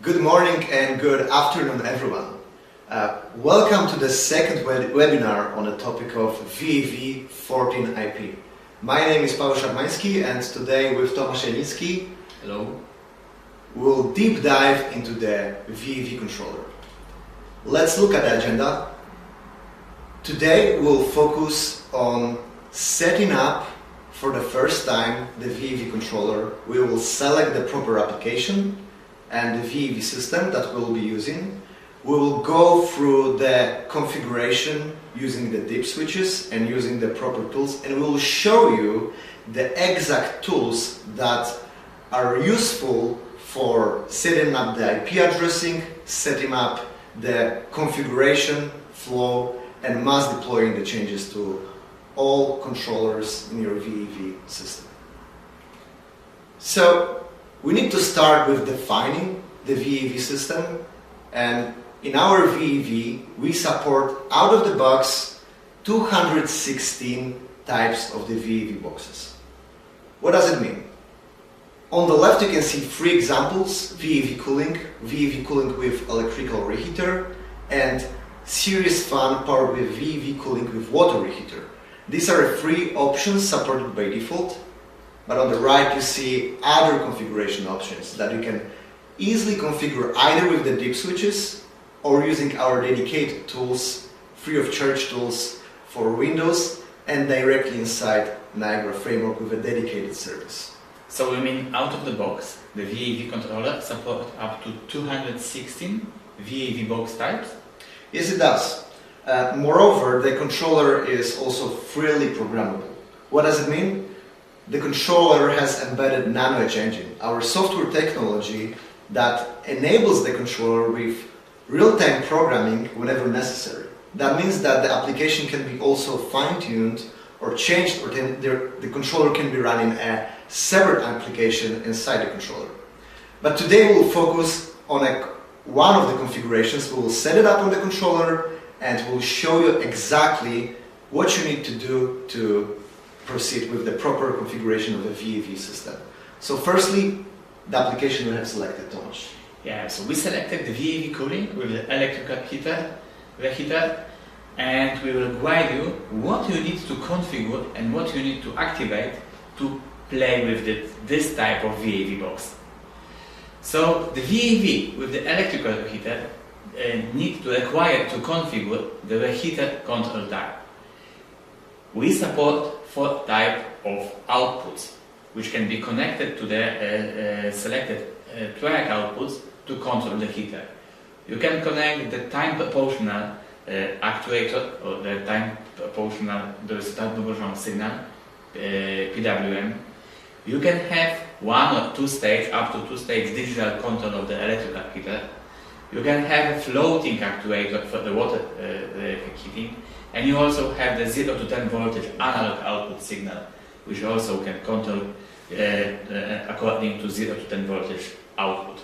Good morning and good afternoon, everyone. Welcome to the second webinar on the topic of VAV14-IP. My name is Paweł Szarmański, and today with Tomasz Janicki, hello, we'll deep dive into the VAV controller. Let's look at the agenda. Today we'll focus on setting up for the first time the VAV controller. We will select the proper application and the VAV system that we'll be using. We will go through the configuration using the dip switches and using the proper tools, and we will show you the exact tools that are useful for setting up the IP addressing, setting up the configuration flow, and mass deploying the changes to all controllers in your VAV system. So we need to start with defining the VAV system, and in our VAV we support out of the box 216 types of the VAV boxes. What does it mean? On the left you can see three examples: VAV cooling with electrical reheater, and series fan powered with VAV cooling with water reheater. These are three options supported by default, but on the right you see other configuration options that you can easily configure either with the dip switches or using our dedicated tools, free of charge tools for Windows, and directly inside Niagara framework with a dedicated service. So you mean out of the box, the VAV controller supports up to 216 VAV box types? Yes, it does. Moreover, the controller is also freely programmable. What does it mean? The controller has embedded NanoEdge engine, our software technology that enables the controller with real-time programming whenever necessary. That means that the application can be also fine-tuned or changed, or the controller can be running a separate application inside the controller. But today we'll focus on one of the configurations. We will set it up on the controller and we'll show you exactly what you need to do to proceed with the proper configuration of the VAV system. So firstly, the application we have selected, Tomasz. Yeah, so we selected the VAV cooling with the electrical reheater, and we will guide you what you need to configure and what you need to activate to play with this type of VAV box. So the VAV with the electrical reheater need to require to configure the reheater control type. We support 4 types of outputs, which can be connected to the selected track outputs to control the heater. You can connect the time proportional actuator or the time proportional start signal, PWM. You can have 1 or 2 stage, up to 2 stage digital control of the electrical heater. You can have a floating actuator for the water heating, and you also have the 0 to 10 voltage analog output signal, which also can control according to 0 to 10 voltage output.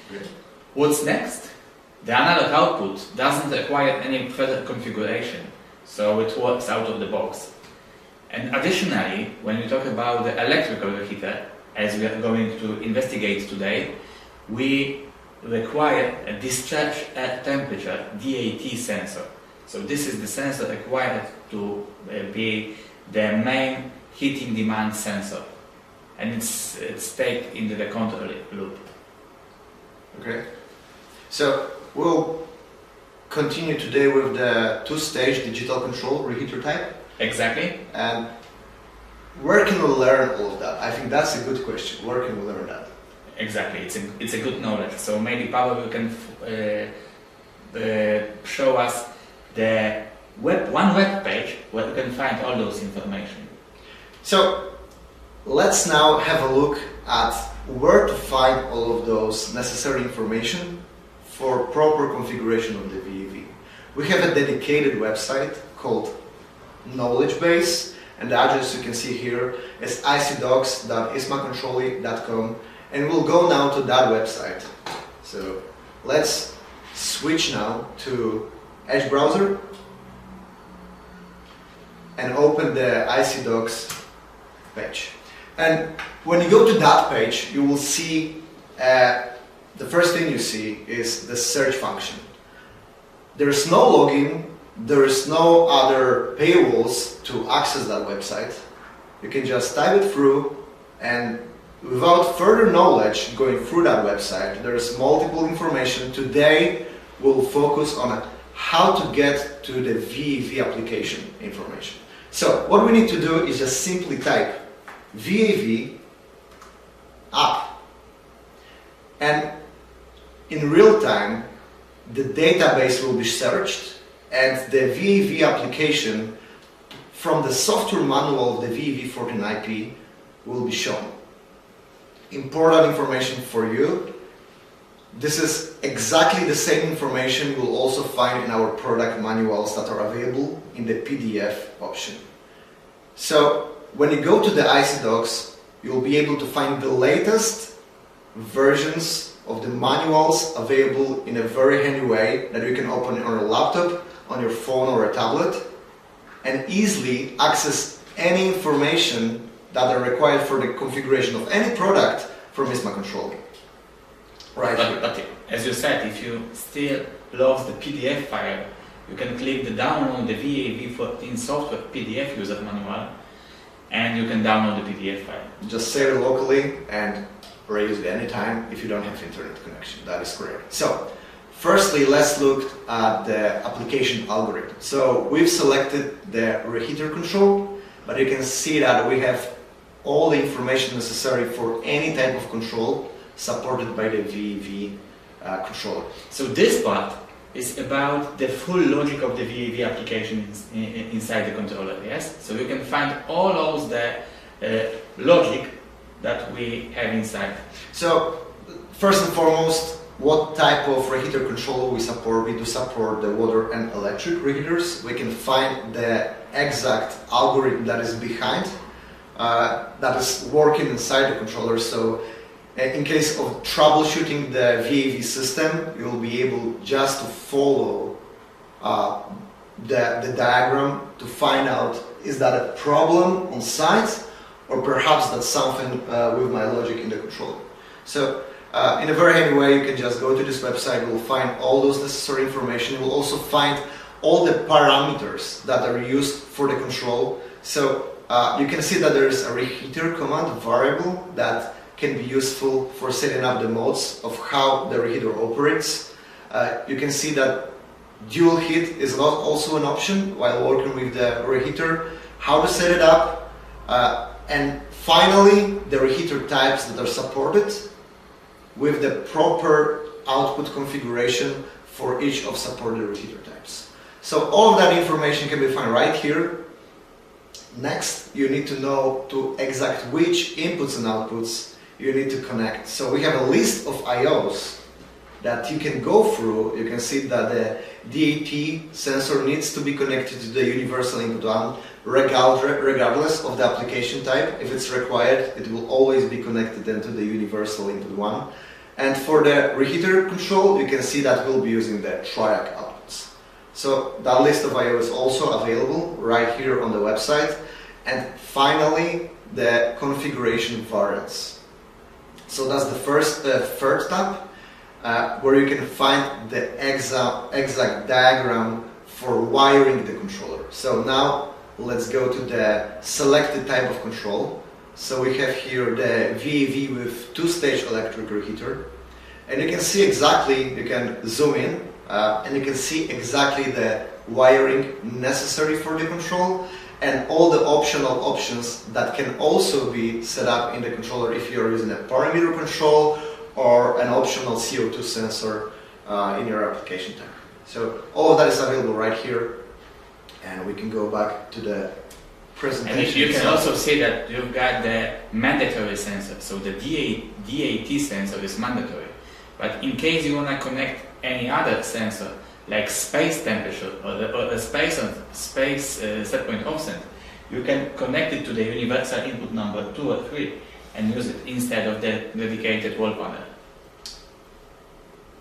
Great. What's next? The analog output doesn't require any further configuration, so it works out of the box. And additionally, when we talk about the electrical reheater, as we are going to investigate today, we require a discharge temperature DAT sensor. So this is the sensor required to be the main heating demand sensor, and it's taken into the control loop. Okay. So we'll continue today with the 2-stage digital control reheater type. Exactly. And where can we learn all of that? I think that's a good question. Where can we learn that? Exactly. It's a good knowledge. So maybe Paweł, you can show us the one web page where you can find all those information. So let's now have a look at where to find all of those necessary information for proper configuration of the VAV. We have a dedicated website called Knowledge Base, and the address you can see here is icdocs.ismacontrolly.com, and we'll go now to that website. So let's switch now to Edge browser and open the icdocs page. And when you go to that page, you will see a the first thing you see is the search function. There is no login, there is no other paywalls to access that website. You can just type it through, and without further knowledge going through that website, there is multiple information. Today we'll focus on how to get to the VAV application information. So what we need to do is just simply type VAV app, and in real time the database will be searched and the VAV application from the software manual of the VAV14-IP will be shown. Important information for you. This is exactly the same information you will also find in our product manuals that are available in the PDF option. So when you go to the IC Docs, you'll be able to find the latest versions of the manuals available in a very handy way that you can open on your laptop, on your phone or a tablet, and easily access any information that are required for the configuration of any product from iSMA Controller. Right. But as you said, if you still love the PDF file, you can click the download the VAV14 software PDF user manual, and you can download the PDF file. Just save it locally and reuse it anytime if you don't have internet connection. That is correct. So, firstly, let's look at the application algorithm. So, we've selected the reheater control, but you can see that we have all the information necessary for any type of control supported by the VAV controller. So this part is about the full logic of the VAV application inside the controller, yes? So you can find all of the logic that we have inside. So first and foremost, what type of reheater controller we support? We do support the water and electric reheaters. We can find the exact algorithm that is behind, that is working inside the controller. So in case of troubleshooting the VAV system, you'll be able just to follow the diagram to find out, is that a problem on site, or perhaps that's something with my logic in the controller. So in a very handy way, you can just go to this website, you will find all those necessary information. You will also find all the parameters that are used for the control. So you can see that there is a reheater command variable that can be useful for setting up the modes of how the reheater operates. You can see that dual heat is not also an option while working with the reheater, how to set it up, and finally the reheater types that are supported with the proper output configuration for each of supported reheater types. So all of that information can be found right here. Next, you need to know to exact which inputs and outputs you need to connect. So we have a list of IOs that you can go through. You can see that the DAT sensor needs to be connected to the universal input 1 regardless of the application type. If it's required, it will always be connected then to the universal input 1. And for the reheater control, you can see that we'll be using the triac outputs. So that list of IO is also available right here on the website. And finally, the configuration variants. So that's the third tab, where you can find the exact diagram for wiring the controller. So now let's go to the selected type of control. So we have here the VAV with two-stage electric reheater, and you can see exactly, you can zoom in, and you can see exactly the wiring necessary for the control and all the optional options that can also be set up in the controller if you're using a parameter control or an optional CO2 sensor in your application type. So all of that is available right here, and we can go back to the presentation. And you can also see that you've got the mandatory sensor, so the DAT sensor is mandatory. But in case you want to connect any other sensor, like space temperature or the space set point offset, you can connect it to the universal input number 2 or 3 and use it instead of the dedicated wall panel.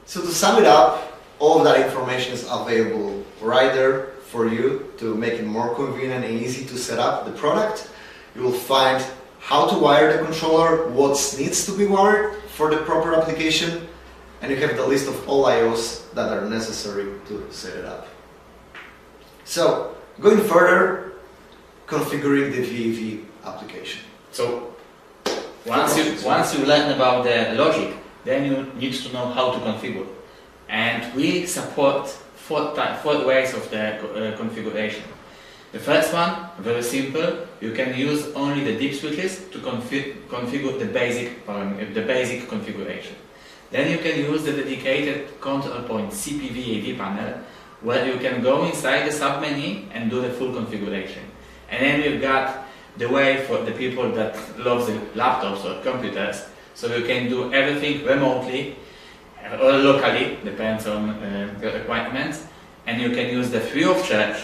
So to sum it up, all of that information is available right there for you to make it more convenient and easy to set up the product. You will find how to wire the controller, what needs to be wired for the proper application, and you have the list of all IOs that are necessary to set it up. So, going further, configuring the VAV application. So, once you learn about the logic, then you need to know how to configure. And we support four ways of the configuration. The first one, very simple, you can use only the deep switches to configure the basic configuration. Then you can use the dedicated control point CPVAV panel, where you can go inside the submenu and do the full configuration. And then you've got the way for the people that love the laptops or computers, so you can do everything remotely or locally, depends on the requirements, and you can use the free of charge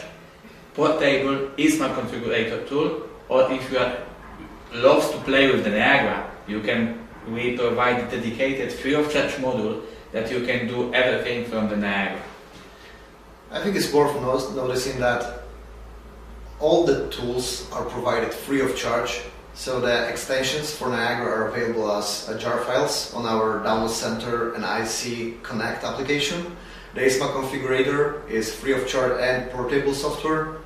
portable iSMA configurator tool, or if you loves to play with the Niagara, we provide a dedicated free of charge module that you can do everything from the Niagara. I think it's worth noticing that all the tools are provided free of charge, so the extensions for Niagara are available as jar files on our Download Center and IC Connect application. The iSMA Configurator is free of charge and portable software,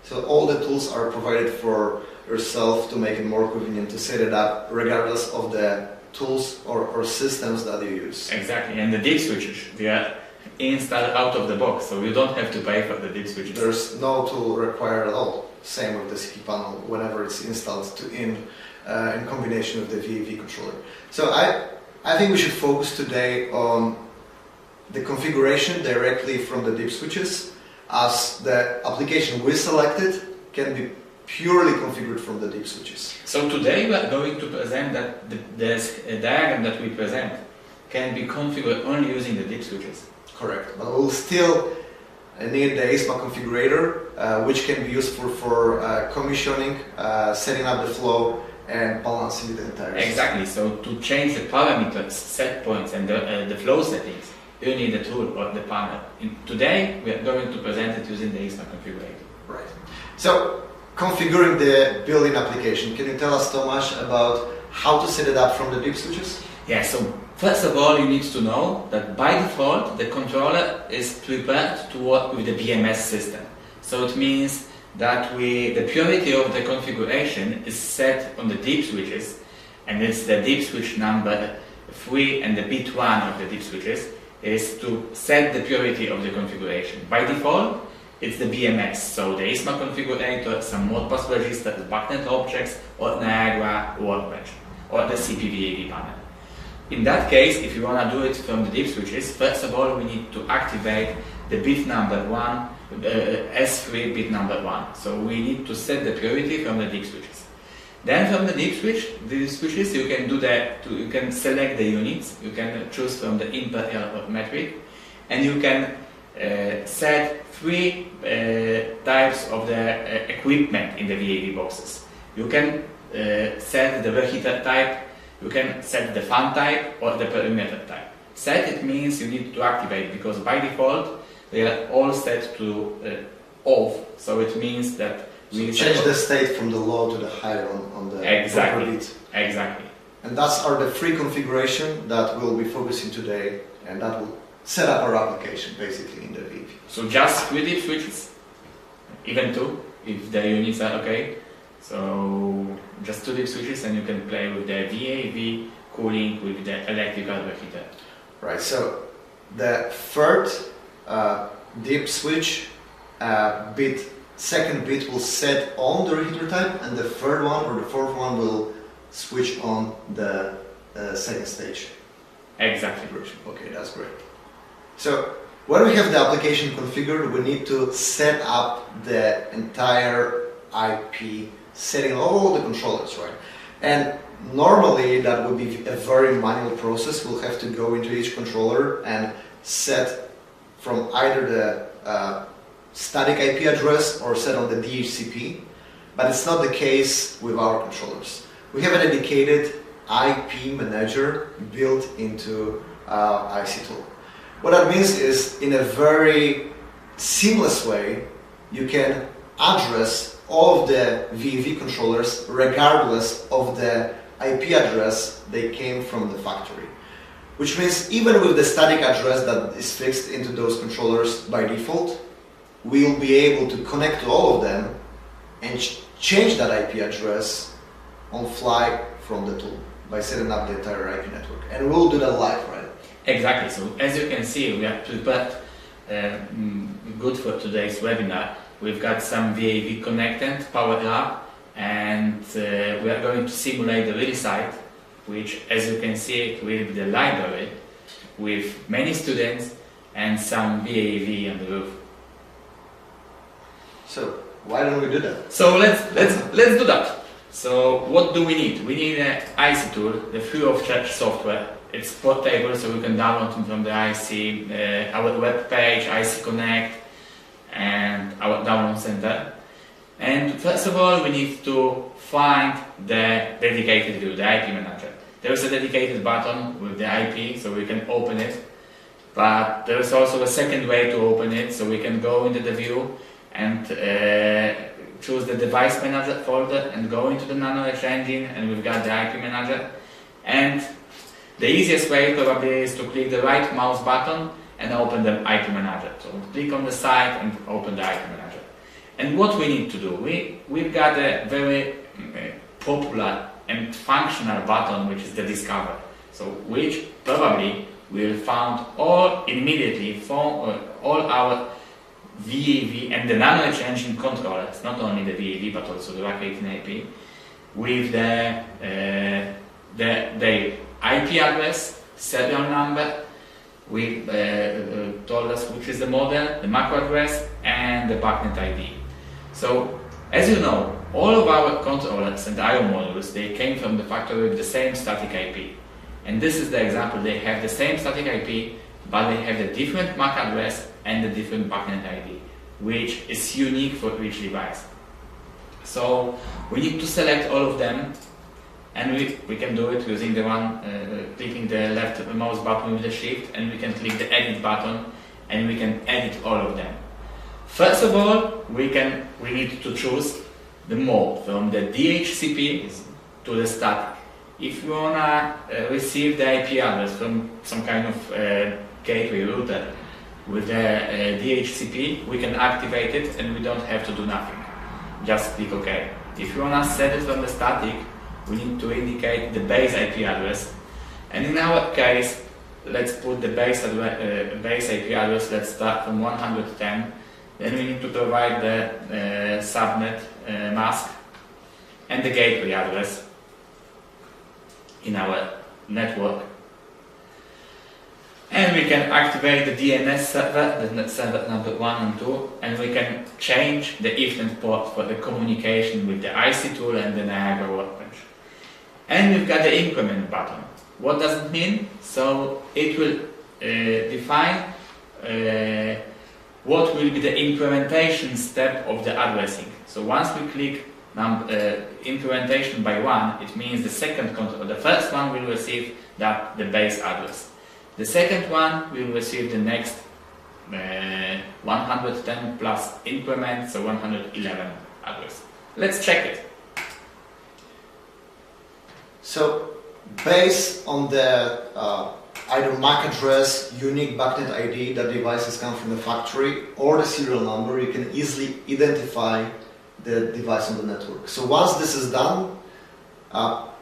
so all the tools are provided for yourself to make it more convenient to set it up regardless of the tools or systems that you use. Exactly, and the deep switches, they are installed out of the box, so you don't have to pay for the deep switches. There's no tool required at all. Same with the CP panel whenever it's installed in combination with the VAV controller. So I think we should focus today on the configuration directly from the deep switches, as the application we selected can be purely configured from the deep switches. So today we are going to present that the diagram that we present can be configured only using the deep switches. Correct, but we'll still need the iSMA configurator, which can be useful for commissioning, setting up the flow, and balancing the entire system. Exactly, so to change the parameters, set points, and the flow settings, you need the tool or the panel. Today we are going to present it using the iSMA configurator. Right. So, configuring the built-in application, can you tell us, Tomasz, about how to set it up from the deep switches? Yeah, so first of all, you need to know that by default, the controller is prepared to work with the BMS system. So it means that the priority of the configuration is set on the deep switches, and it's the deep switch number 3 and the bit 1 of the deep switches is to set the priority of the configuration. By default, it's the BMS, so the iSMA configurator, some Modbus registers, backnet objects, or Niagara Workbench, or the CPVAV panel. In that case, if you want to do it from the deep switches, first of all we need to activate the bit number 1, S3 bit number 1. So we need to set the priority from the deep switches. Then from the deep switches you can you can select the units, you can choose from the imperial or metric, and you can set 3 types of the equipment in the VAV boxes. You can set the reheater type, you can set the fan type or the perimeter type. Set it means you need to activate, because by default they are all set to off, so it means that we change the state from the low to the high on the exactly. bit. Exactly. And that's the free configuration that we'll be focusing today, and that will set up our application basically in the VAV. So just 3 deep switches, even 2 if the units are okay. So just 2 deep switches and you can play with the VAV cooling with the electrical reheater. Right, so the third deep switch second bit will set on the reheater type, and the third one or the fourth one will switch on the second stage. Exactly. Okay, that's great. So when we have the application configured, we need to set up the entire IP, setting all the controllers, right? And normally that would be a very manual process. We'll have to go into each controller and set from either the static IP address or set on the DHCP, but it's not the case with our controllers. We have a dedicated IP manager built into IC tool. What that means is, in a very seamless way, you can address all of the VAV controllers regardless of the IP address they came from the factory. which means even with the static address that is fixed into those controllers by default, we'll be able to connect to all of them and change that IP address on fly from the tool by setting up the entire IP network. And we'll do that live, right? Exactly. So as you can see, we have prepared good for today's webinar. We've got some VAV connected, powered up, and we are going to simulate the real site, which, as you can see, will be the library with many students and some VAV on the roof. So why don't we do that? So let's do that. So what do we need? We need an IC tool, the free of charge software. It's portable, so we can download it from the IC, our web page, IC Connect, and our download center. And first of all, we need to find the dedicated view, the IP manager. There is a dedicated button with the IP, so we can open it. But there is also a second way to open it, so we can go into the view and choose the device manager folder and go into the NanoEdge engine, and we've got the IP manager. And the easiest way probably is to click the right mouse button and open the IP manager. So click on the site and open the IP manager. And what we need to do, we've got a very popular and functional button, which is the Discover. So which probably will found all immediately for all our VAV and the NanoEdge engine controllers, not only the VAV but also the VAV14-IP, with the IP address, serial number, we told us which is the model, the MAC address, and the BACnet ID. So, as you know, all of our controllers and I/O modules, they came from the factory with the same static IP. And this is the example. They have the same static IP, but they have the different MAC address and the different BACnet ID, which is unique for each device. So we need to select all of them, and we can do it using the one, clicking the left mouse button with the shift, and we can click the edit button, and we can edit all of them. First of all, we need to choose the mode from the DHCP to the static. If you wanna receive the IP address from some kind of gateway router with the DHCP, we can activate it and we don't have to do nothing. Just click OK. If you wanna set it from the static, we need to indicate the base IP address. And in our case, let's put the base IP address. Let's start from 110. Then we need to provide the subnet mask and the gateway address in our network. And we can activate the DNS server, the server number 1 and 2, and we can change the Ethernet port for the communication with the IC tool and the Niagara Workbench. And we've got the increment button. What does it mean? So it will define what will be the implementation step of the addressing. So once we click implementation by 1, it means the second controller, the first one will receive the base address. The second one will receive the next 110 plus increment, so 111 address. Let's check it. So based on the either MAC address, unique BACnet ID that devices come from the factory, or the serial number, you can easily identify the device on the network. So once this is done,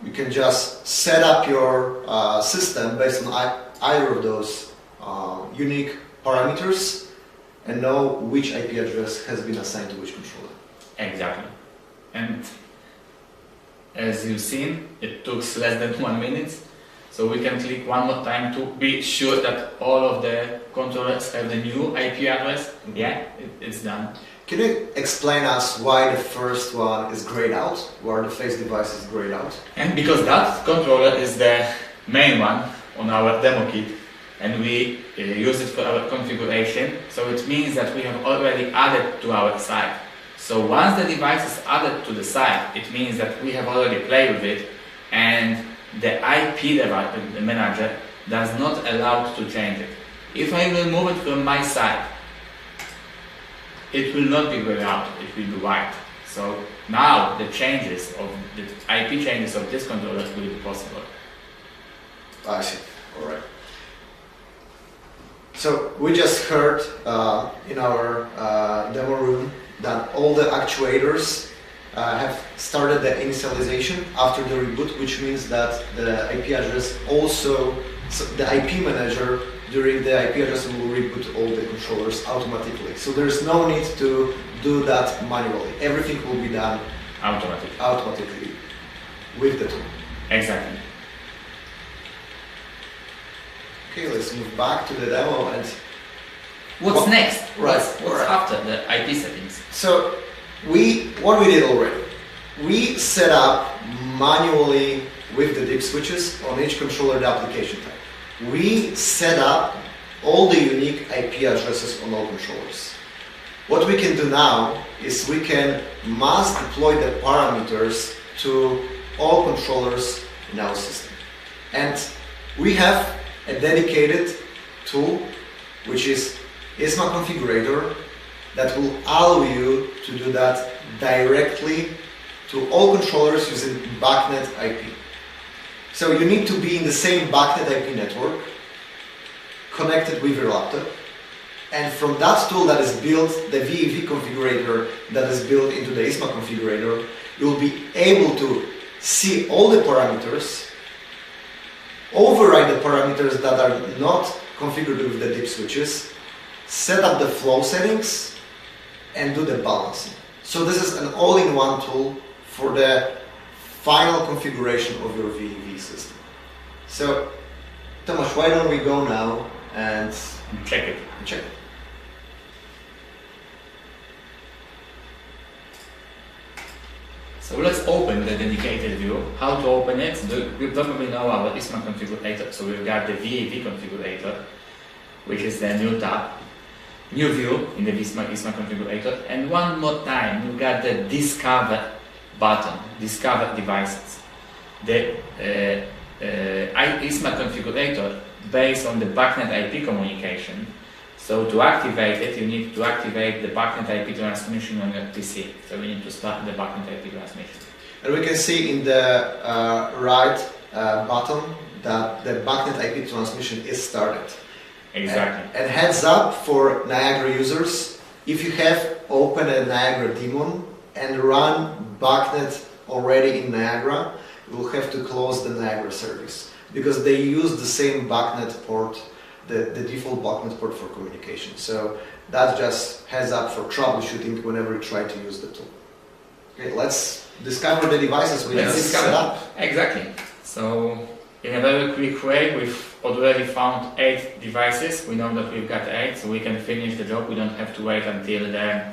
you can just set up your system based on either of those unique parameters and know which IP address has been assigned to which controller. Exactly. And as you've seen, it took less than 1 minute. So we can click one more time to be sure that all of the controllers have the new IP address. Mm-hmm. Yeah, it's done. Can you explain us why the first one is grayed out, where the face device is grayed out? And because that controller is the main one on our demo kit, and we use it for our configuration, so it means that we have already added to our site. So once the device is added to the site, it means that we have already played with it, and the IP manager does not allow to change it. If I will move it from my site, it will not be grayed out, it will be white. So now the changes of the IP changes of this controller will be possible. I see. Alright. So we just heard in our demo room that all the actuators have started the initialization after the reboot, which means that the IP address also, so the IP manager during the IP address will reboot all the controllers automatically. So there's no need to do that manually. Everything will be done automatically with the tool. Exactly. Okay, let's move back to the demo and what's next? Right. What's after the IP settings? So what we did already, we set up manually with the dip switches on each controller the application type. We set up all the unique IP addresses on all controllers. What we can do now is we can mass deploy the parameters to all controllers in our system. And we have a dedicated tool, which is iSMA Configurator, that will allow you to do that directly to all controllers using BACnet IP. So you need to be in the same BACnet IP network, connected with your laptop, and from that tool that is built, the VAV configurator that is built into the iSMA configurator, you will be able to see all the parameters, override the parameters that are not configured with the dip switches, set up the flow settings, and do the balancing. So this is an all-in-one tool for the final configuration of your VAV system. So, Tomasz, why don't we go now and check it? So let's open the dedicated view. How to open it? You probably know our iSMA configurator. So we've got the VAV configurator, which is the new tab, new view in the iSMA configurator. And one more time, you've got the Discover button, Discover devices. The iSMA configurator based on the BACnet IP communication. So to activate it, you need to activate the BACnet IP transmission on your PC. So we need to start the BACnet IP transmission. And we can see in the right button that the BACnet IP transmission is started. Exactly. And heads up for Niagara users, if you have opened a Niagara daemon and run BACnet already in Niagara, you will have to close the Niagara service because they use the same BACnet port, the default BACnet port for communication. So that just heads up for troubleshooting whenever you try to use the tool. Okay, let's discover the devices we have set up. Exactly. So in a very quick way, we've already found 8 devices. We know that we've got 8, so we can finish the job. We don't have to wait until the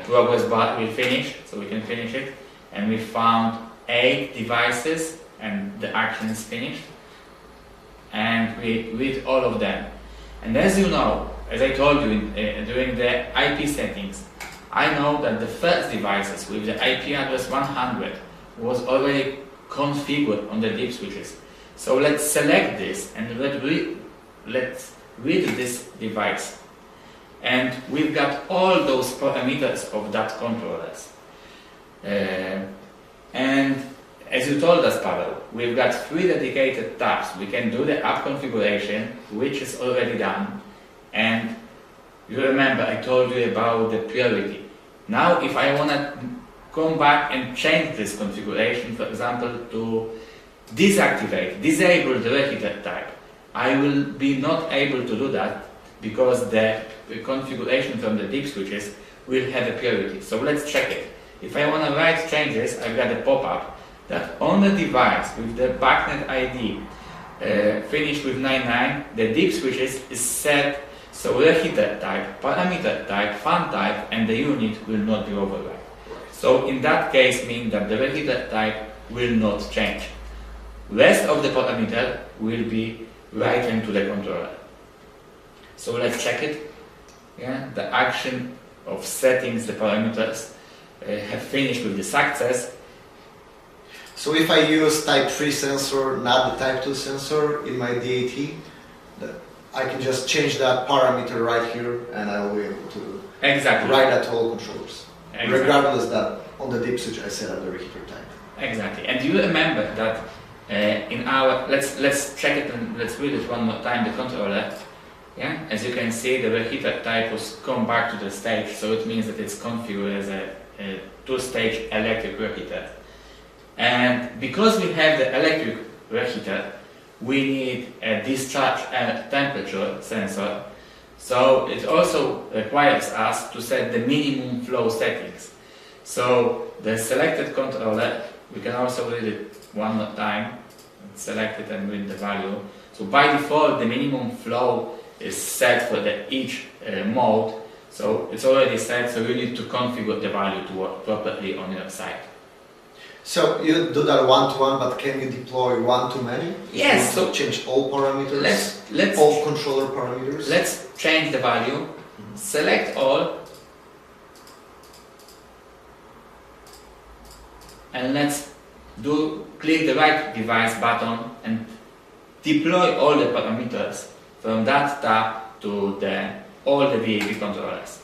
progress bar will finish, so we can finish it. And we found 8 devices, and the action is finished. And we read all of them. And as you know, as I told you during the IP settings, I know that the first devices with the IP address 100 was already configured on the dip switches. So let's select this and let's read this device. And we've got all those parameters of that controllers. And as you told us, Pavel, we've got 3 dedicated tabs. We can do the app configuration, which is already done. And you remember I told you about the priority. Now if I want to come back and change this configuration, for example, to disable the repeater type, I will be not able to do that because the configuration from the dip switches will have a priority. So let's check it. If I want to write changes, I've got a pop-up that on the device with the BACnet ID finished with 99, the dip switches is set so repeater type, parameter type, fan type, and the unit will not be override. So in that case means that the repeater type will not change. Rest of the parameter will be written to the controller. So let's check it. Yeah, the action of settings the parameters have finished with the success. So if I use type 3 sensor, not the type 2 sensor in my DAT, I can just change that parameter right here and I will be able to write that to all controllers. Exactly. Regardless that on the dip switch I set up the repeater type. Exactly. And you remember that in our, let's check it and let's read it one more time, the controller. Yeah, as you can see, the reheater type was come back to the stage, so it means that it's configured as a two-stage electric reheater. And because we have the electric reheater, we need a discharge temperature sensor. So it also requires us to set the minimum flow settings. So the selected controller, we can also read it one more time, select it and read the value. So by default, the minimum flow is set for each mode. So it's already set, so you need to configure the value to work properly on your side. So you do that one-to-one, but can you deploy one-to-many? Yes. So change all parameters, let's all controller parameters? Let's change the value, select all, and let's click the right device button and deploy all the parameters from that tab to all the VAV controllers.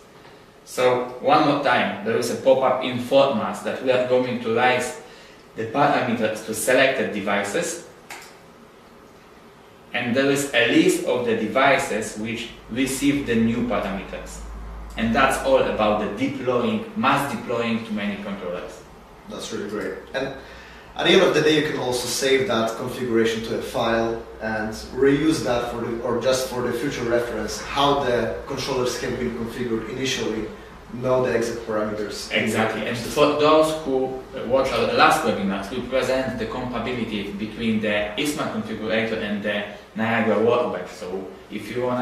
So one more time, there is a pop-up inform us that we are going to raise the parameters to selected devices, and there is a list of the devices which receive the new parameters. And that's all about the mass deploying to many controllers. That's really great. And at the end of the day, you can also save that configuration to a file and reuse that just for the future reference, how the controllers can be configured initially, know the exact parameters. Exactly. And for those who watch our last webinars, we present the compatibility between the iSMA configurator and the Niagara Workbench. So if you want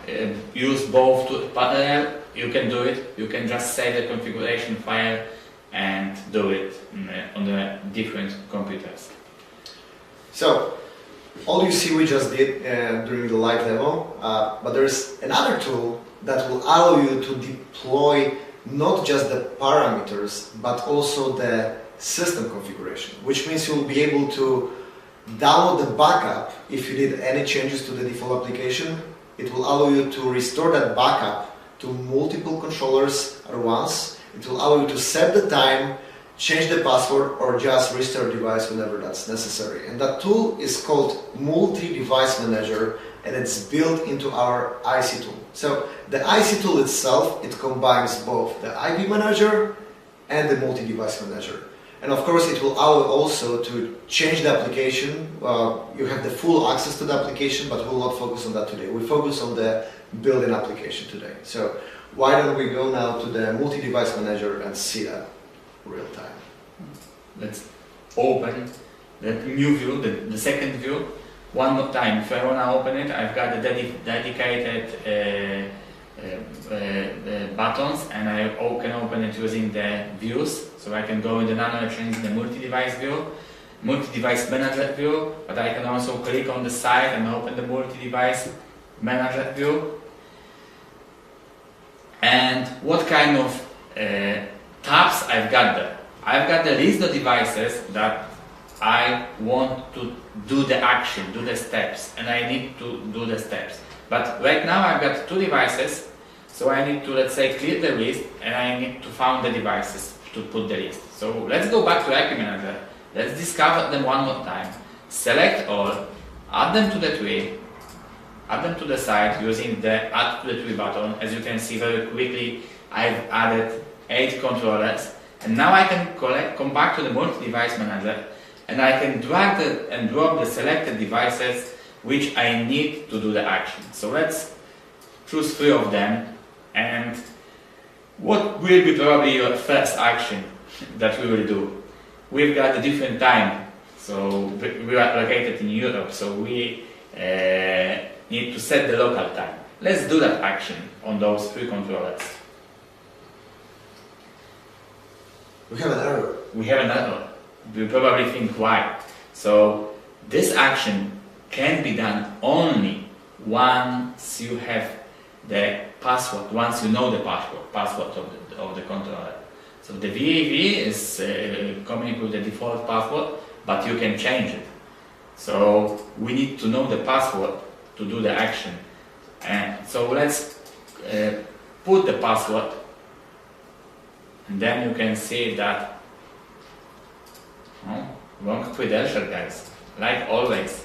to use both to parallel, you can do it. You can just save the configuration file and do it on the different computers. So, all you see we just did during the live demo, but there's another tool that will allow you to deploy not just the parameters, but also the system configuration, which means you'll be able to download the backup if you did any changes to the default application. It will allow you to restore that backup to multiple controllers at once. It will allow you to set the time, change the password, or just restart the device whenever that's necessary. And that tool is called Multi-Device Manager, and it's built into our IC tool. So the IC tool itself, it combines both the IP manager and the multi-device manager. And of course, it will allow also to change the application. You have the full access to the application, but we'll not focus on that today. We focus on the built-in application today. So why don't we go now to the multi-device manager and see that real time. Let's open the new view, the second view. One more time, if I want to open it, I've got the dedicated buttons, and I can open it using the views. So I can go in the nano and change the multi-device view, multi-device manager view, but I can also click on the side and open the multi-device manager view. And what kind of tabs I've got there? I've got the list of devices that I want to do the action, do the steps, and I need to do the steps. But right now I've got two devices, so I need to, let's say, clear the list, and I need to find the devices to put the list. So let's go back to IP Manager. Let's discover them one more time. Select all, add them to the tree, add them to the side using the Add to the Tree button. As you can see very quickly, I've added 8 controllers, and now I can come back to the multi-device manager, and I can drag and drop the selected devices which I need to do the action. So let's choose 3 of them, and what will be probably your first action that we will do? We've got a different time, so we are located in Europe, so we need to set the local time. Let's do that action on those 3 controllers. We have an error. We have an error. You probably think why. So this action can be done only once you have the password, once you know the password of the controller. So the VAV is coming with the default password, but you can change it. So we need to know the password to do the action. And so let's put the password, and then you can see that wrong credential, guys, like always.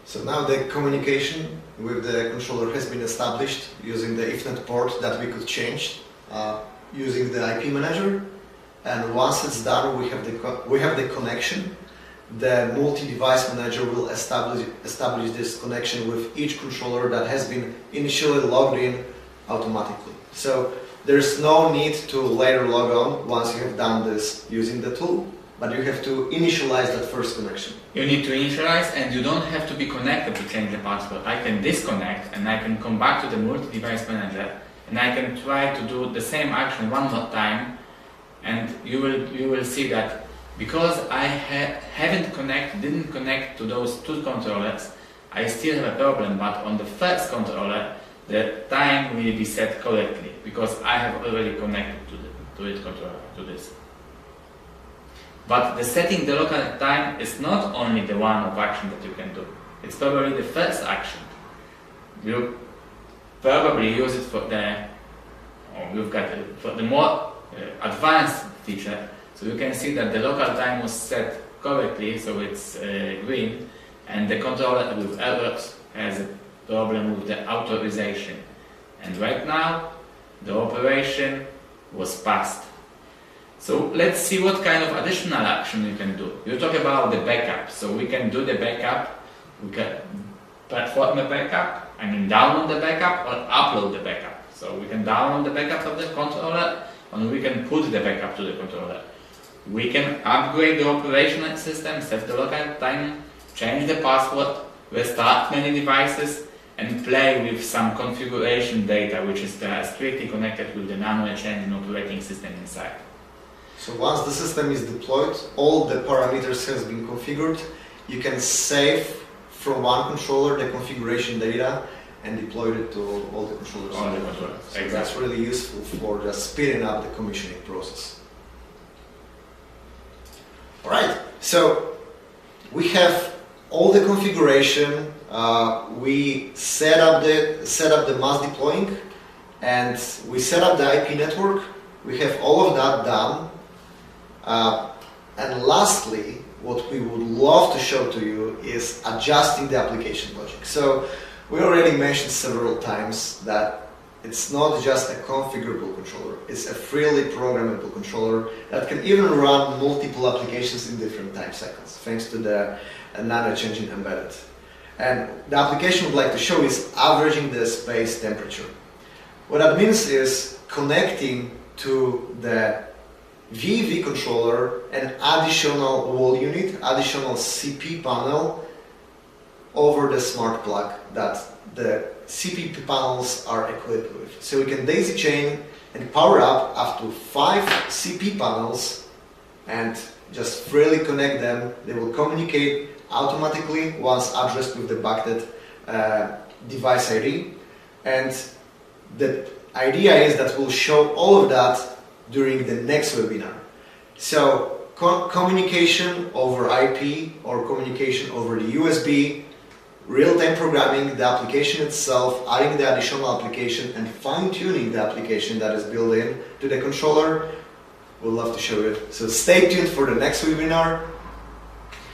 So now the communication with the controller has been established using the IFNet port that we could change using the IP manager. And once it's done, we have the connection. The multi-device manager will establish this connection with each controller that has been initially logged in automatically. So there's no need to later log on once you have done this using the tool, but you have to initialize that first connection. You need to initialize, and you don't have to be connected to change the password. I can disconnect and I can come back to the multi-device manager and I can try to do the same action one more time, and you will see that because I didn't connect to those two controllers, I still have a problem, but on the first controller the time will be set correctly because I have already connected to this. But the setting the local time is not only the one of action that you can do. It's probably the first action. You probably use it for the more advanced feature. So you can see that the local time was set correctly, so it's green, and the controller with errors has a problem with the authorization. And right now the operation was passed. So let's see what kind of additional action you can do. You talk about the backup, so we can do the backup, we can perform a backup, download the backup or upload the backup. So we can download the backup of the controller and we can put the backup to the controller. We can upgrade the operational system, set the local time, change the password, restart many devices and play with some configuration data which is strictly connected with the nano change in operating system inside. So once the system is deployed, all the parameters has been configured, you can save from one controller the configuration data and deploy it to all the controllers. All the controllers. So exactly. That's really useful for just speeding up the commissioning process. Alright, so we have all the configuration, we set up the mass deploying, and we set up the IP network. We have all of that done. And lastly, what we would love to show to you is adjusting the application logic. So we already mentioned several times that it's not just a configurable controller, it's a freely programmable controller that can even run multiple applications in different time cycles, thanks to the nano changing embedded. And the application we'd like to show is averaging the space temperature. What that means is connecting to the VAV controller an additional wall unit, additional CP panel over the smart plug that the CP panels are equipped with. So we can daisy chain and power up to 5 CP panels and just freely connect them. They will communicate automatically once addressed with the bucketed device ID. And the idea is that we'll show all of that during the next webinar. So communication over IP or communication over the USB, real-time programming, the application itself, adding the additional application and fine-tuning the application that is built in to the controller. We'd love to show it. So stay tuned for the next webinar.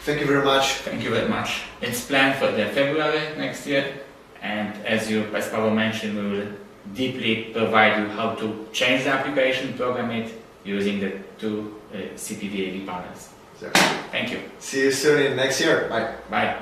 Thank you very much. Thank you very much. It's planned for the February next year, and as Pavel mentioned, we will deeply provide you how to change the application, program it using the two CP VAV panels. Exactly. Thank you. See you soon in next year. Bye. Bye.